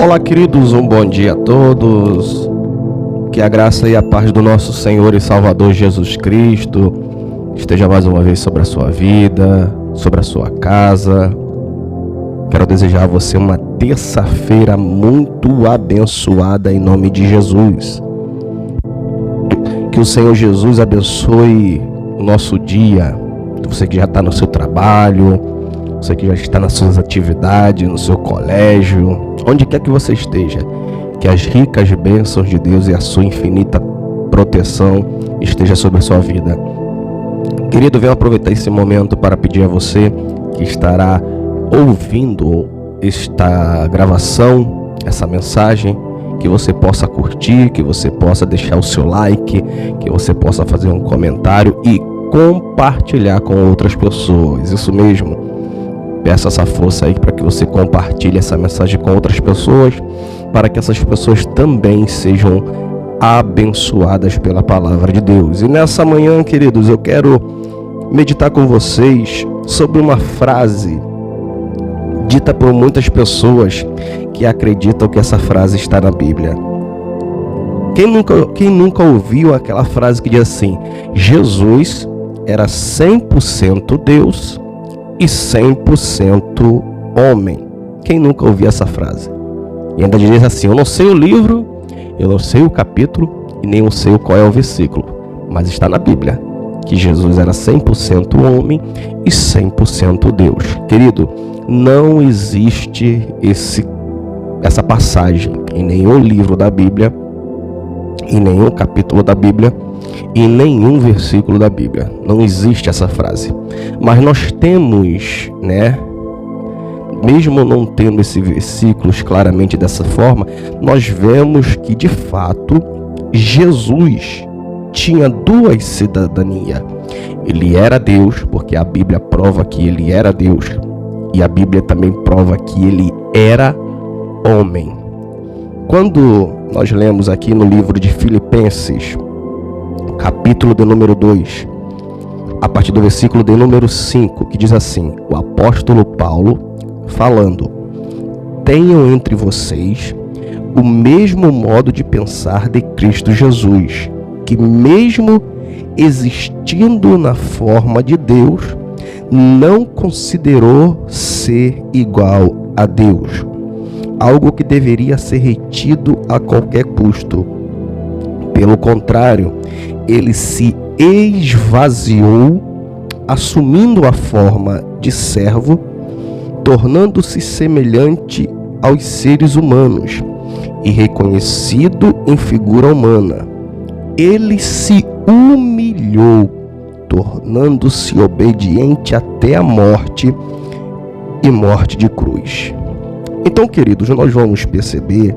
Olá, queridos, um bom dia a todos. Que a graça e a paz do nosso Senhor e Salvador Jesus Cristo esteja mais uma vez sobre a sua vida, sobre a sua casa. Quero desejar a você uma terça-feira muito abençoada em nome de Jesus. Que o Senhor Jesus abençoe o nosso dia. Você que já está no seu trabalho, você que já está nas suas atividades, no seu colégio, onde quer que você esteja, que as ricas bênçãos de Deus e a sua infinita proteção esteja sobre a sua vida. Querido, venho aproveitar esse momento para pedir a você que estará ouvindo esta gravação, essa mensagem, que você possa curtir, que você possa deixar o seu like, que você possa fazer um comentário e compartilhar com outras pessoas. Isso mesmo. Peço essa força aí para que você compartilhe essa mensagem com outras pessoas, para que essas pessoas também sejam abençoadas pela palavra de Deus. E nessa manhã, queridos, eu quero meditar com vocês sobre uma frase dita por muitas pessoas que acreditam que essa frase está na Bíblia. Quem nunca ouviu aquela frase que diz assim: Jesus era 100% Deus e 100% homem? Quem nunca ouviu essa frase? E ainda diz assim: eu não sei o livro, eu não sei o capítulo e nem eu sei qual é o versículo, mas está na Bíblia que Jesus era 100% homem e 100% Deus. Querido, não existe essa passagem em nenhum livro da Bíblia, em nenhum capítulo da Bíblia, em nenhum versículo da Bíblia. Não existe essa frase. Mas nós temos, mesmo não tendo esses versículos claramente dessa forma, nós vemos que de fato Jesus tinha duas cidadanias. Ele era Deus, porque a Bíblia prova que ele era Deus, e a Bíblia também prova que ele era homem. Quando nós lemos aqui no livro de Filipenses, capítulo de número 2, a partir do versículo de número 5, que diz assim, o apóstolo Paulo falando: tenham entre vocês o mesmo modo de pensar de Cristo Jesus, que mesmo existindo na forma de Deus, não considerou ser igual a Deus, algo que deveria ser retido a qualquer custo. Pelo contrário, ele se esvaziou, assumindo a forma de servo, tornando-se semelhante aos seres humanos e reconhecido em figura humana. Ele se humilhou, tornando-se obediente até a morte e morte de cruz. Então, queridos, nós vamos perceber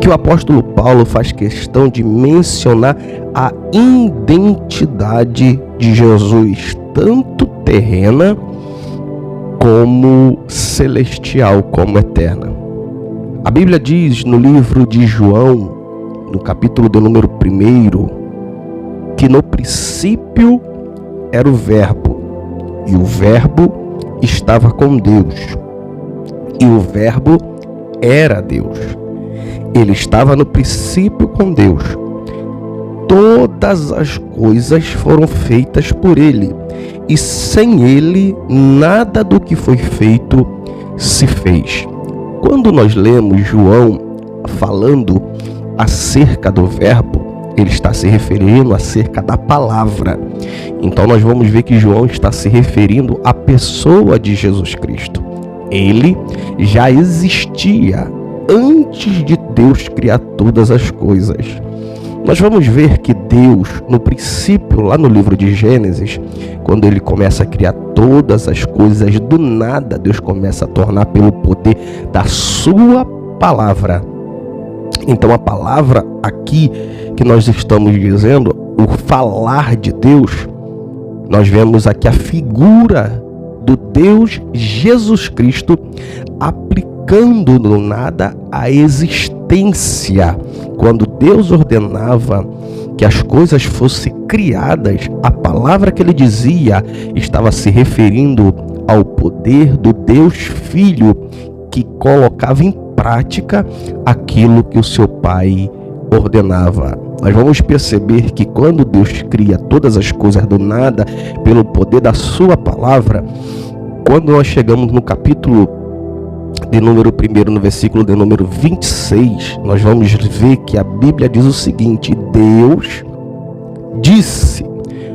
que o apóstolo Paulo faz questão de mencionar a identidade de Jesus, tanto terrena como celestial, como eterna. A Bíblia diz no livro de João, no capítulo do número 1, que no princípio era o Verbo, e o Verbo estava com Deus, e o Verbo era Deus. Ele estava no princípio com Deus. Todas as coisas foram feitas por ele, e sem ele nada do que foi feito se fez. Quando nós lemos João falando acerca do Verbo, ele está se referindo acerca da palavra. Então nós vamos ver que João está se referindo à pessoa de Jesus Cristo. Ele já existia antes de Deus criar todas as coisas. Nós vamos ver que Deus, no princípio, lá no livro de Gênesis, quando ele começa a criar todas as coisas, do nada Deus começa a tornar pelo poder da sua palavra. Então a palavra aqui que nós estamos dizendo, o falar de Deus, nós vemos aqui a figura do Deus Jesus Cristo aplicando do nada a existência. Quando Deus ordenava que as coisas fossem criadas, a palavra que ele dizia estava se referindo ao poder do Deus Filho que colocava em prática aquilo que o seu pai ordenava. Nós vamos perceber que quando Deus cria todas as coisas do nada, pelo poder da sua palavra, quando nós chegamos no capítulo de número 1, no versículo de número 26, nós vamos ver que a Bíblia diz o seguinte: Deus disse: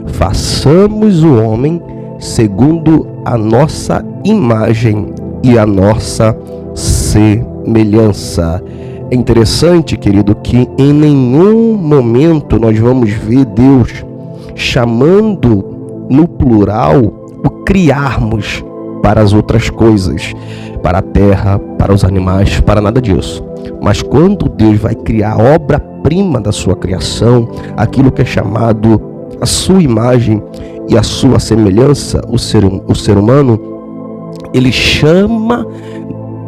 façamos o homem segundo a nossa imagem e a nossa semelhança. É interessante, querido, que em nenhum momento nós vamos ver Deus chamando no plural o criarmos para as outras coisas, para a terra, para os animais, para nada disso. Mas quando Deus vai criar a obra-prima da sua criação, aquilo que é chamado a sua imagem e a sua semelhança, o ser humano, ele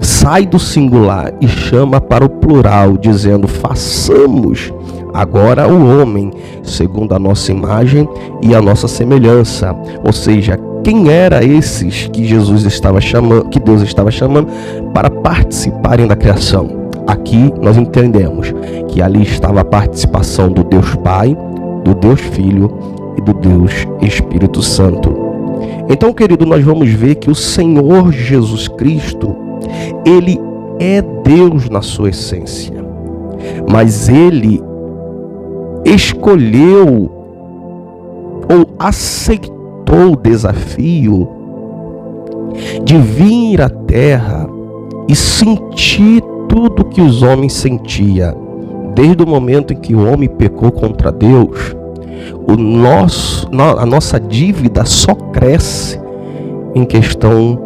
sai do singular e chama para o plural, dizendo: façamos agora o homem segundo a nossa imagem e a nossa semelhança. Ou seja, quem eram esses que Jesus estava chamando, que Deus estava chamando para participarem da criação? Aqui nós entendemos que ali estava a participação do Deus Pai, do Deus Filho e do Deus Espírito Santo. Então, querido, nós vamos ver que o Senhor Jesus Cristo, ele é Deus na sua essência, mas ele escolheu ou aceitou o desafio de vir à terra e sentir tudo que os homens sentiam. Desde o momento em que o homem pecou contra Deus, a nossa dívida só cresce em questão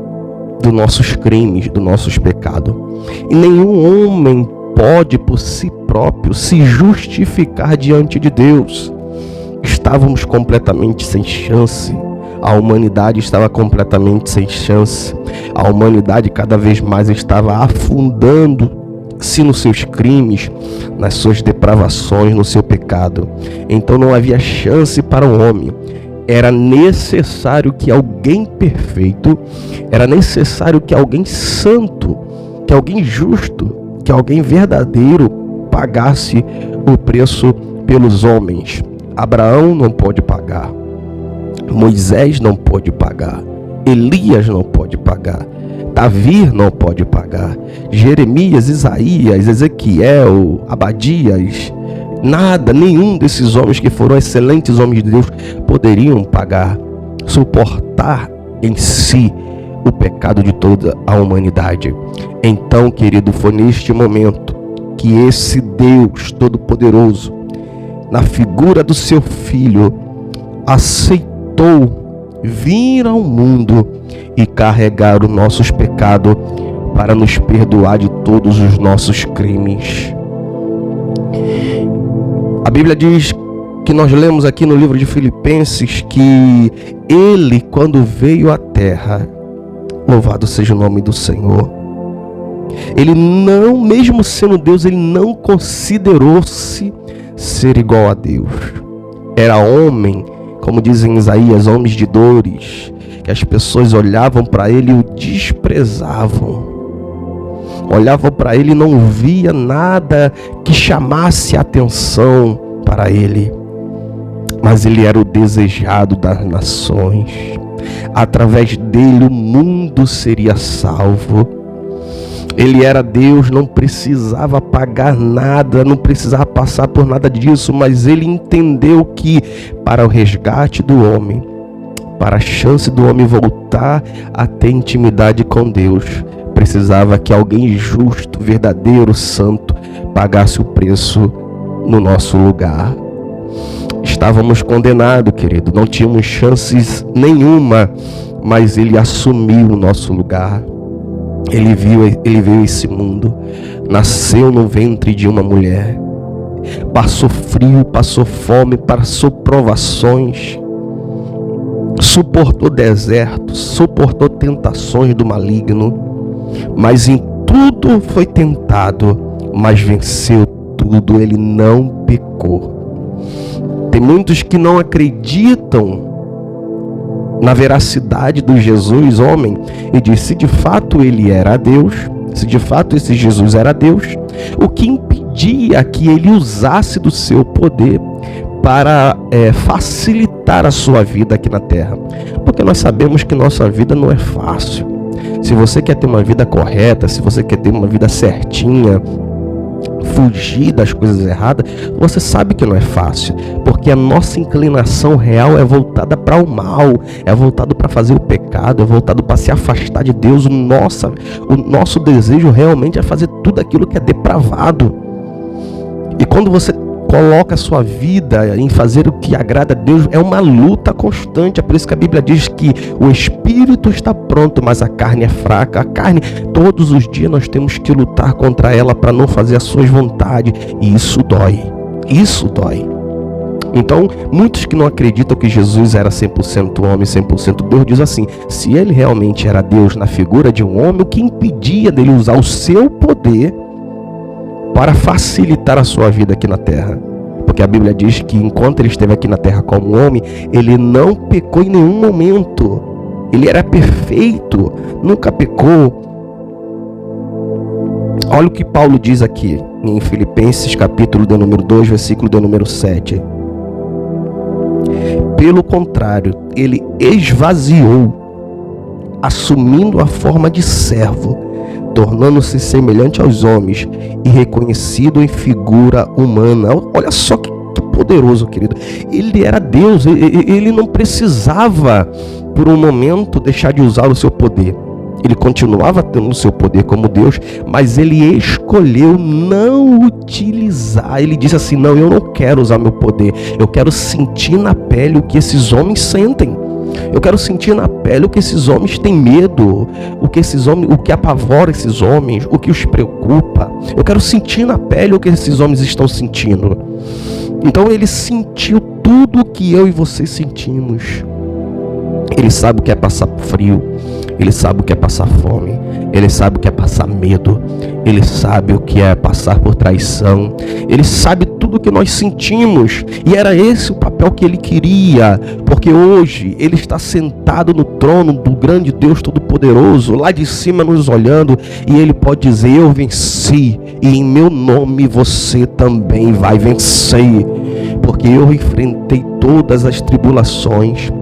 dos nossos crimes, dos nossos pecados. E nenhum homem pode por si próprio se justificar diante de Deus. Estávamos completamente sem chance. A humanidade estava completamente sem chance. A humanidade cada vez mais estava afundando-se nos seus crimes, nas suas depravações, no seu pecado. Então não havia chance para o homem. Era necessário que alguém perfeito, era necessário que alguém santo, que alguém justo, que alguém verdadeiro pagasse o preço pelos homens. Abraão não pode pagar, Moisés não pode pagar, Elias não pode pagar, Davi não pode pagar, Jeremias, Isaías, Ezequiel, Abadias, nenhum desses homens que foram excelentes homens de Deus poderiam pagar, suportar em si o pecado de toda a humanidade. Então, querido, foi neste momento que esse Deus Todo-Poderoso, na figura do seu Filho, aceitou vir ao mundo e carregar os nossos pecados para nos perdoar de todos os nossos crimes. A Bíblia diz que nós lemos aqui no livro de Filipenses que ele, quando veio à terra, louvado seja o nome do Senhor, ele não, mesmo sendo Deus, ele não considerou-se ser igual a Deus. Era homem, como dizem Isaías, homens de dores, que as pessoas olhavam para ele e o desprezavam. Olhavam para ele e não via nada que chamasse a atenção para ele. Mas ele era o desejado das nações. Através dele o mundo seria salvo. Ele era Deus, não precisava pagar nada, não precisava passar por nada disso, mas ele entendeu que para o resgate do homem, para a chance do homem voltar a ter intimidade com Deus, precisava que alguém justo, verdadeiro, santo, pagasse o preço no nosso lugar. Estávamos condenados, querido, não tínhamos chances nenhuma, mas ele assumiu o nosso lugar. Ele veio a esse mundo, nasceu no ventre de uma mulher, passou frio, passou fome, passou provações, suportou desertos, suportou tentações do maligno, mas em tudo foi tentado, mas venceu tudo, ele não pecou. Tem muitos que não acreditam na veracidade do Jesus homem, e diz: se de fato ele era Deus, se de fato esse Jesus era Deus, o que impedia que ele usasse do seu poder para facilitar a sua vida aqui na terra? Porque nós sabemos que nossa vida não é fácil. Se você quer ter uma vida correta, se você quer ter uma vida certinha, fugir das coisas erradas, você sabe que não é fácil, porque a nossa inclinação real é voltada para o mal, é voltado para fazer o pecado, é voltado para se afastar de Deus. O nosso desejo realmente é fazer tudo aquilo que é depravado. E quando você coloca a sua vida em fazer o que agrada a Deus, é uma luta constante. É por isso que a Bíblia diz que o espírito está pronto, mas a carne é fraca. A carne, todos os dias nós temos que lutar contra ela para não fazer as suas vontades, e isso dói. Isso dói. Então, muitos que não acreditam que Jesus era 100% homem, 100% Deus, diz assim: se ele realmente era Deus na figura de um homem, o que impedia dele usar o seu poder para facilitar a sua vida aqui na terra? Porque a Bíblia diz que enquanto ele esteve aqui na terra como homem, ele não pecou em nenhum momento. Ele era perfeito, nunca pecou. Olha o que Paulo diz aqui em Filipenses capítulo de número 2, versículo de número 7. Pelo contrário, ele esvaziou, assumindo a forma de servo, tornando-se semelhante aos homens e reconhecido em figura humana. Olha só que poderoso, querido. Ele era Deus, ele não precisava por um momento deixar de usar o seu poder. Ele continuava tendo o seu poder como Deus, mas ele escolheu não utilizar. Ele disse assim: não, eu não quero usar meu poder, eu quero sentir na pele o que esses homens sentem. Eu quero sentir na pele o que esses homens têm medo, o que apavora esses homens, o que os preocupa. Eu quero sentir na pele o que esses homens estão sentindo. Então ele sentiu tudo o que eu e você sentimos. Ele sabe o que é passar frio, ele sabe o que é passar fome, ele sabe o que é passar medo, ele sabe o que é passar por traição, ele sabe tudo o que nós sentimos, e era esse o papel que ele queria, porque hoje ele está sentado no trono do grande Deus Todo-Poderoso, lá de cima nos olhando, e ele pode dizer: eu venci, e em meu nome você também vai vencer, porque eu enfrentei todas as tribulações.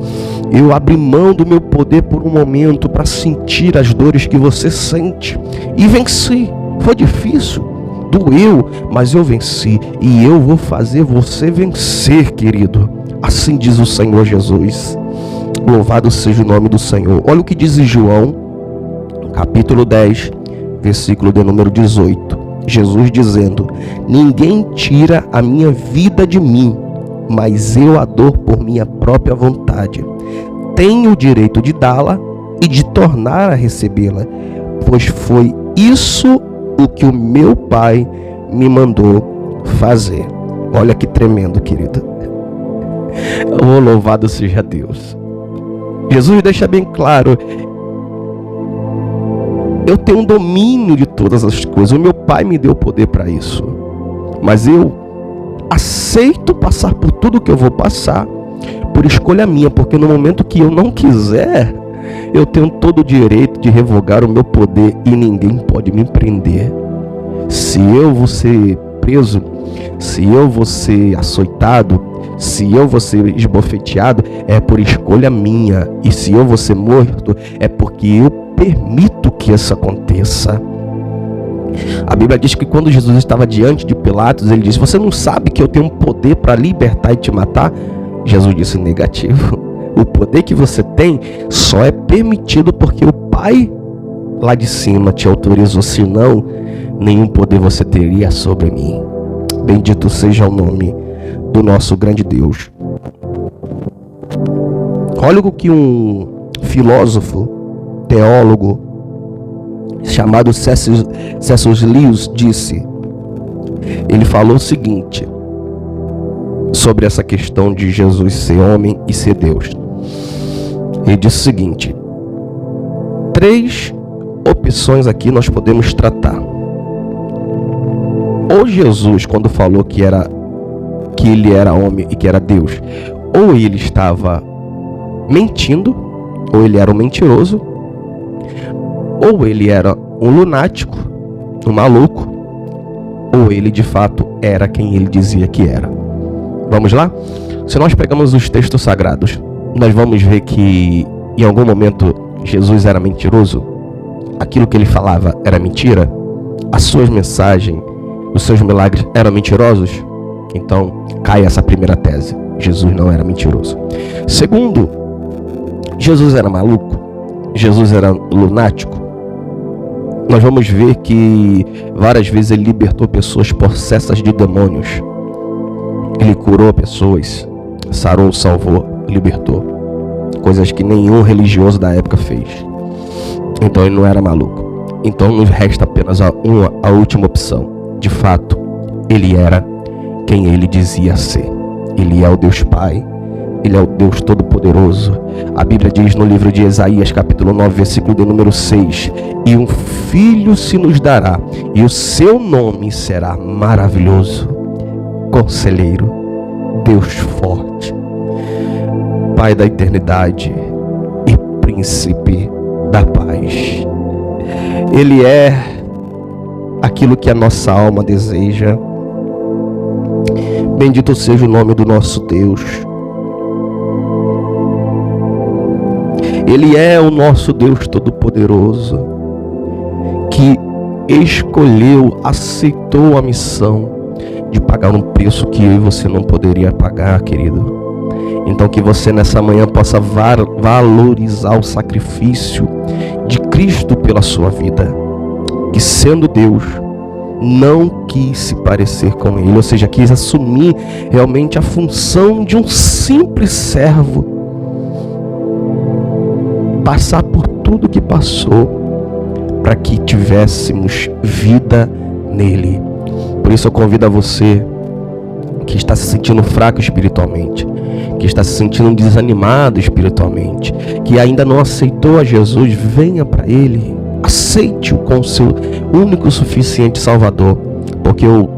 Eu abri mão do meu poder por um momento para sentir as dores que você sente, e venci. Foi difícil, doeu, mas eu venci, e eu vou fazer você vencer, querido. Assim diz o Senhor Jesus. Louvado seja o nome do Senhor. Olha o que diz em João, capítulo 10, versículo de número 18. Jesus dizendo: ninguém tira a minha vida de mim, mas eu a dou por minha própria vontade. Tenho o direito de dá-la e de tornar a recebê-la, pois foi isso o que o meu Pai me mandou fazer. Olha que tremendo, querido. Oh, louvado seja Deus. Jesus deixa bem claro: eu tenho um domínio de todas as coisas, o meu Pai me deu poder para isso, mas eu aceito passar por tudo que eu vou passar por escolha minha, porque no momento que eu não quiser, eu tenho todo o direito de revogar o meu poder e ninguém pode me prender. Se eu vou ser preso, se eu vou ser açoitado, se eu vou ser esbofeteado, é por escolha minha. E se eu vou ser morto, é porque eu permito que isso aconteça. A Bíblia diz que quando Jesus estava diante de Pilatos, ele disse: você não sabe que eu tenho um poder para libertar e te matar? Jesus disse: negativo. O poder que você tem só é permitido porque o Pai lá de cima te autorizou, senão nenhum poder você teria sobre mim. Bendito seja o nome do nosso grande Deus. Olha o que um filósofo, teólogo chamado C.S. Lewis disse. Ele falou o seguinte sobre essa questão de Jesus ser homem e ser Deus. Ele disse o seguinte: 3 opções aqui nós podemos tratar. Ou Jesus, quando falou que ele era homem e que era Deus, ou ele estava mentindo, Ou ele era um mentiroso, ou ele era um lunático, um maluco, ou ele de fato era quem ele dizia que era. Vamos lá? Se nós pegamos os textos sagrados, nós vamos ver que em algum momento Jesus era mentiroso, aquilo que ele falava era mentira, as suas mensagens, os seus milagres eram mentirosos. Então cai essa primeira tese: Jesus não era mentiroso. Segundo, Jesus era maluco, Jesus era lunático. Nós vamos ver que várias vezes ele libertou pessoas possessas de demônios. Ele curou pessoas, sarou, salvou, libertou. Coisas que nenhum religioso da época fez. Então ele não era maluco. Então nos resta apenas a última opção. De fato, ele era quem ele dizia ser. Ele é o Deus Pai. Ele é o Deus Todo-Poderoso. A Bíblia diz no livro de Isaías, capítulo 9, versículo de número 6: e um filho se nos dará, e o seu nome será maravilhoso, Conselheiro, Deus forte, Pai da eternidade e Príncipe da paz. Ele é aquilo que a nossa alma deseja. Bendito seja o nome do nosso Deus. Ele é o nosso Deus Todo-Poderoso, que escolheu, aceitou a missão de pagar um preço que eu e você não poderia pagar, querido. Então que você nessa manhã possa valorizar o sacrifício de Cristo pela sua vida, que sendo Deus, não quis se parecer com Ele, ou seja, quis assumir realmente a função de um simples servo, passar por tudo que passou para que tivéssemos vida nele. Por isso eu convido a você que está se sentindo fraco espiritualmente, que está se sentindo desanimado espiritualmente, que ainda não aceitou a Jesus, venha para Ele, aceite-o como seu único e suficiente Salvador, porque eu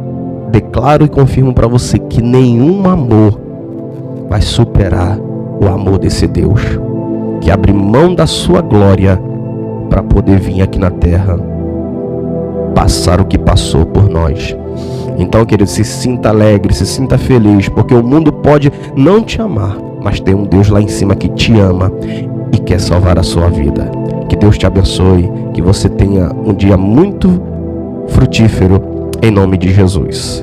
declaro e confirmo para você que nenhum amor vai superar o amor desse Deus, que abre mão da sua glória para poder vir aqui na terra, passar o que passou por nós. Então, querido, se sinta alegre, se sinta feliz, porque o mundo pode não te amar, mas tem um Deus lá em cima que te ama e quer salvar a sua vida. Que Deus te abençoe, que você tenha um dia muito frutífero, em nome de Jesus.